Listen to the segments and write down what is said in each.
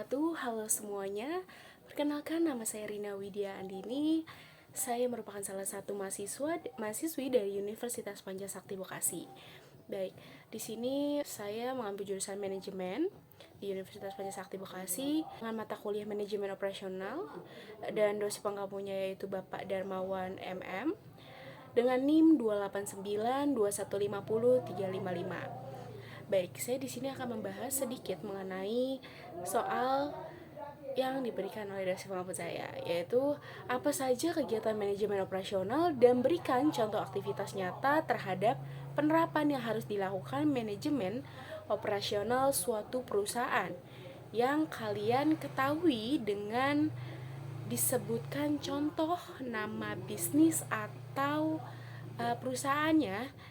wabarakatuh. Halo semuanya. Perkenalkan, nama saya Rina Widya Andini. Saya merupakan salah satu mahasiswi dari Universitas Pancasakti Bekasi. Baik, di sini saya mengambil jurusan manajemen di Universitas Pancasakti Bekasi dengan mata kuliah manajemen operasional, dan dosen pengampunya yaitu Bapak Darmawan MM dengan NIM 2892150 355. Baik, saya di sini akan membahas sedikit mengenai soal yang diberikan oleh dosen pengampu saya, yaitu apa saja kegiatan manajemen operasional dan berikan contoh aktivitas nyata terhadap penerapan yang harus dilakukan manajemen operasional suatu perusahaan yang kalian ketahui dengan disebutkan contoh nama bisnis atau perusahaannya,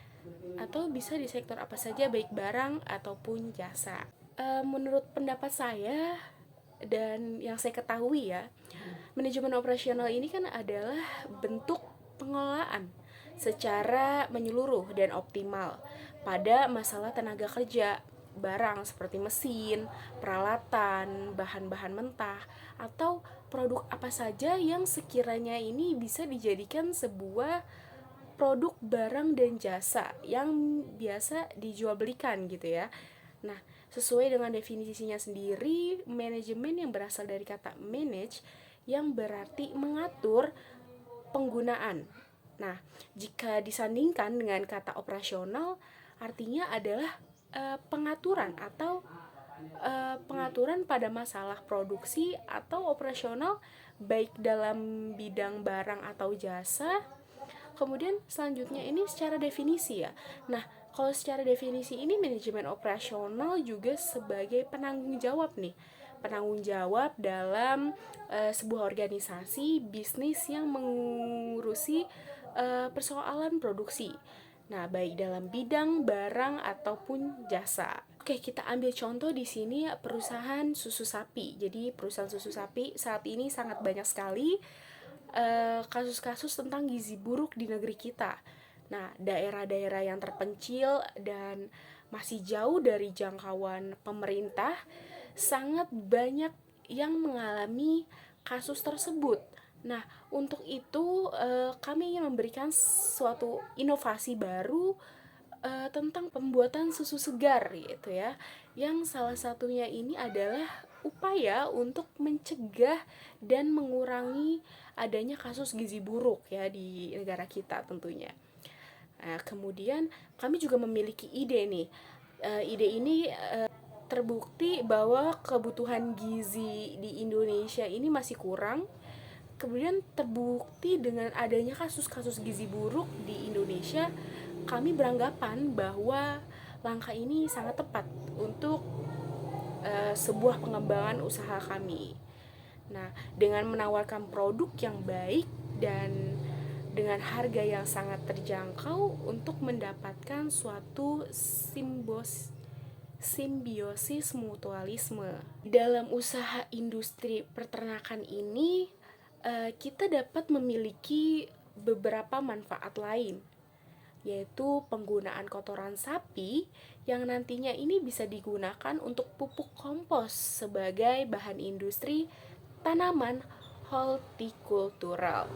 atau bisa di sektor apa saja, baik barang ataupun jasa. Menurut pendapat saya dan yang saya ketahui ya, manajemen operasional ini kan adalah bentuk pengelolaan secara menyeluruh dan optimal pada masalah tenaga kerja, barang seperti mesin, peralatan, bahan-bahan mentah, atau produk apa saja yang sekiranya ini bisa dijadikan sebuah produk barang dan jasa yang biasa dijual belikan gitu ya. Nah, sesuai dengan definisinya sendiri, manajemen yang berasal dari kata manage yang berarti mengatur penggunaan. Nah, jika disandingkan dengan kata operasional, artinya adalah pengaturan atau pengaturan pada masalah produksi atau operasional baik dalam bidang barang atau jasa. Kemudian selanjutnya ini secara definisi ya. Nah, kalau secara definisi ini manajemen operasional juga sebagai penanggung jawab nih. Penanggung jawab dalam sebuah organisasi bisnis yang mengurusi persoalan produksi. Nah, baik dalam bidang barang ataupun jasa. Oke, kita ambil contoh di sini perusahaan susu sapi. Jadi, perusahaan susu sapi saat ini sangat banyak sekali kasus-kasus tentang gizi buruk di negeri kita. Nah, daerah-daerah yang terpencil dan masih jauh dari jangkauan pemerintah sangat banyak yang mengalami kasus tersebut. Nah, untuk itu kami ingin memberikan suatu inovasi baru tentang pembuatan susu segar gitu ya. Yang salah satunya ini adalah upaya untuk mencegah dan mengurangi adanya kasus gizi buruk ya di negara kita tentunya. Nah, kemudian kami juga memiliki ide nih. Ide ini terbukti bahwa kebutuhan gizi di Indonesia ini masih kurang. Kemudian terbukti dengan adanya kasus-kasus gizi buruk di Indonesia, kami beranggapan bahwa langkah ini sangat tepat untuk sebuah pengembangan usaha kami. Nah, dengan menawarkan produk yang baik dan dengan harga yang sangat terjangkau untuk mendapatkan suatu simbiosis mutualisme. Dalam usaha industri peternakan ini, kita dapat memiliki beberapa manfaat lain, yaitu penggunaan kotoran sapi yang nantinya ini bisa digunakan untuk pupuk kompos sebagai bahan industri tanaman hortikultural.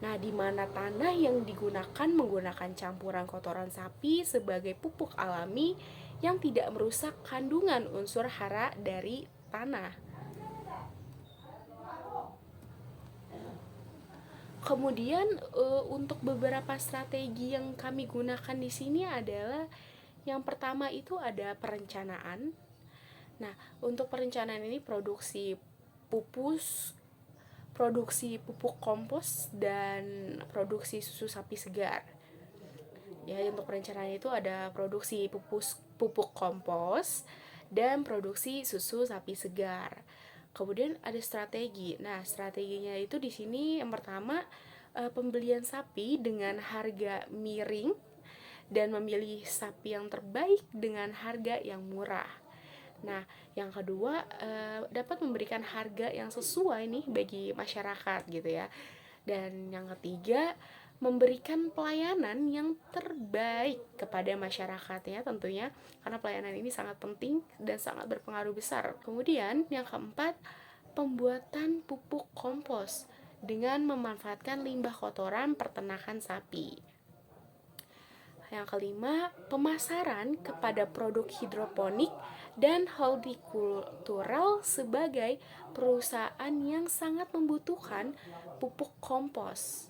Nah, di mana tanah yang digunakan menggunakan campuran kotoran sapi sebagai pupuk alami yang tidak merusak kandungan unsur hara dari tanah. Kemudian untuk beberapa strategi yang kami gunakan di sini adalah yang pertama itu ada perencanaan. Nah, untuk perencanaan ini produksi pupuk kompos dan produksi susu sapi segar. Ya, untuk perencanaan itu ada produksi pupuk kompos dan produksi susu sapi segar. Kemudian ada strategi. Nah, strateginya itu di sini yang pertama pembelian sapi dengan harga miring dan memilih sapi yang terbaik dengan harga yang murah. Nah, yang kedua dapat memberikan harga yang sesuai nih bagi masyarakat gitu ya. Dan yang ketiga memberikan pelayanan yang terbaik kepada masyarakatnya tentunya, karena pelayanan ini sangat penting dan sangat berpengaruh besar. Kemudian yang keempat, pembuatan pupuk kompos dengan memanfaatkan limbah kotoran peternakan sapi. Yang kelima, pemasaran kepada produk hidroponik dan hortikultural sebagai perusahaan yang sangat membutuhkan pupuk kompos.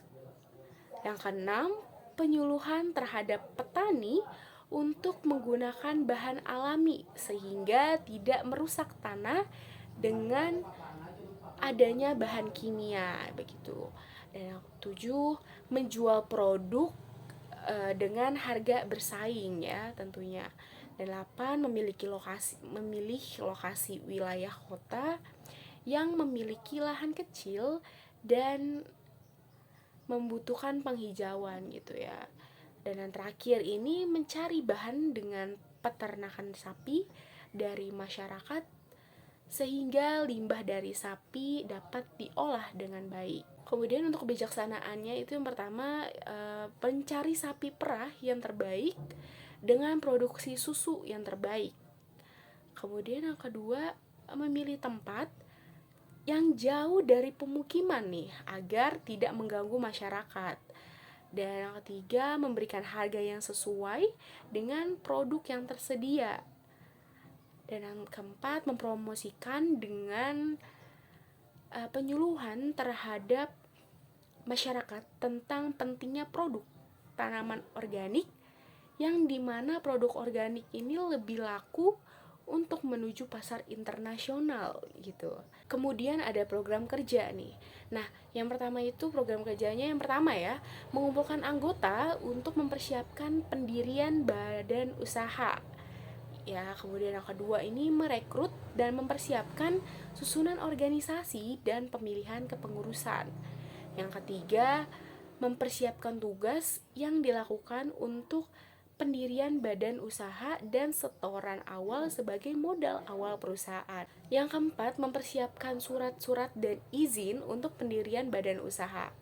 Yang keenam, penyuluhan terhadap petani untuk menggunakan bahan alami sehingga tidak merusak tanah dengan adanya bahan kimia begitu. Dan yang ketujuh, menjual produk dengan harga bersaing ya tentunya. Dan 8, memilih lokasi wilayah kota yang memiliki lahan kecil dan membutuhkan penghijauan gitu ya. Dan yang terakhir ini mencari bahan dengan peternakan sapi dari masyarakat sehingga limbah dari sapi dapat diolah dengan baik. Kemudian untuk kebijaksanaannya itu yang pertama, mencari sapi perah yang terbaik dengan produksi susu yang terbaik. Kemudian yang kedua, memilih tempat yang jauh dari pemukiman nih agar tidak mengganggu masyarakat. Dan yang ketiga, memberikan harga yang sesuai dengan produk yang tersedia. Dan yang keempat, mempromosikan dengan penyuluhan terhadap masyarakat tentang pentingnya produk tanaman organik, yang dimana produk organik ini lebih laku untuk menuju pasar internasional gitu. Kemudian ada program kerja nih. Nah, yang pertama itu program kerjanya yang pertama ya, mengumpulkan anggota untuk mempersiapkan pendirian badan usaha. Ya, kemudian yang kedua ini merekrut dan mempersiapkan susunan organisasi dan pemilihan kepengurusan. Yang ketiga, mempersiapkan tugas yang dilakukan untuk pendirian badan usaha dan setoran awal sebagai modal awal perusahaan. Yang keempat, mempersiapkan surat-surat dan izin untuk pendirian badan usaha.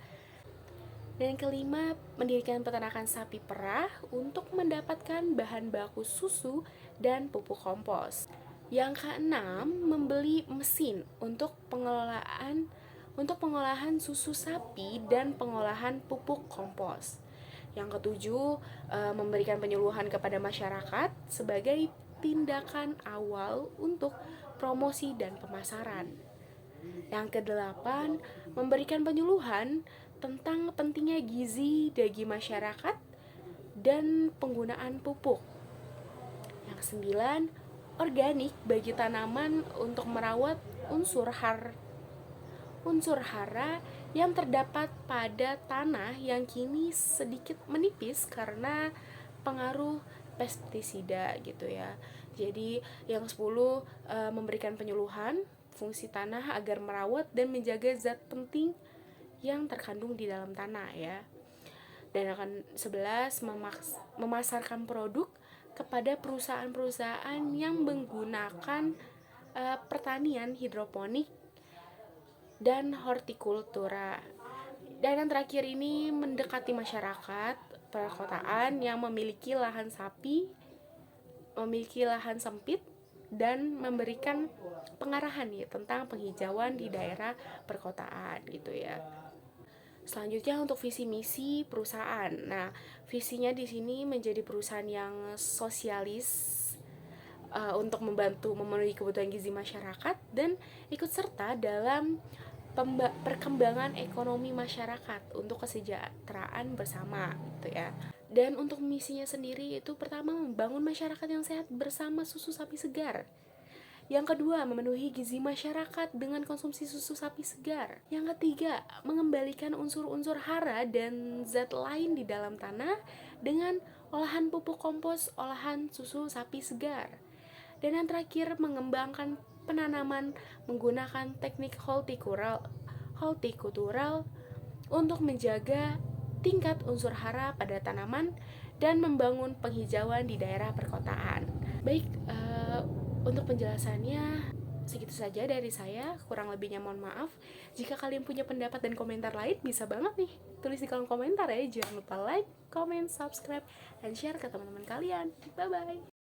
Dan yang kelima, mendirikan peternakan sapi perah untuk mendapatkan bahan baku susu dan pupuk kompos. Yang keenam, membeli mesin untuk pengolahan susu sapi dan pengolahan pupuk kompos. Yang ketujuh, memberikan penyuluhan kepada masyarakat sebagai tindakan awal untuk promosi dan pemasaran. Yang kedelapan, memberikan penyuluhan tentang pentingnya gizi bagi masyarakat dan penggunaan pupuk. Yang kesembilan, organik bagi tanaman untuk merawat unsur hara yang terdapat pada tanah yang kini sedikit menipis karena pengaruh pestisida gitu ya. Jadi yang 10, memberikan penyuluhan fungsi tanah agar merawat dan menjaga zat penting yang terkandung di dalam tanah ya. Dan akan 11, memasarkan produk kepada perusahaan-perusahaan yang menggunakan pertanian hidroponik dan hortikultura. Dan yang terakhir ini mendekati masyarakat perkotaan yang memiliki lahan sempit dan memberikan pengarahan nih tentang penghijauan di daerah perkotaan gitu ya. Selanjutnya untuk visi misi perusahaan. Nah, visinya di sini menjadi perusahaan yang sosialis untuk membantu memenuhi kebutuhan gizi masyarakat dan ikut serta dalam perkembangan ekonomi masyarakat untuk kesejahteraan bersama gitu ya. Dan untuk misinya sendiri itu pertama, membangun masyarakat yang sehat bersama susu sapi segar. Yang kedua, memenuhi gizi masyarakat dengan konsumsi susu sapi segar. Yang ketiga, mengembalikan unsur-unsur hara dan zat lain di dalam tanah dengan olahan pupuk kompos, olahan susu sapi segar. Dan yang terakhir, mengembangkan penanaman menggunakan teknik hortikultural untuk menjaga tingkat unsur hara pada tanaman dan membangun penghijauan di daerah perkotaan. Baik, untuk penjelasannya segitu saja dari saya, kurang lebihnya mohon maaf. Jika kalian punya pendapat dan komentar lain, bisa banget nih tulis di kolom komentar ya. Jangan lupa like, comment, subscribe, dan share ke teman-teman kalian. Bye bye.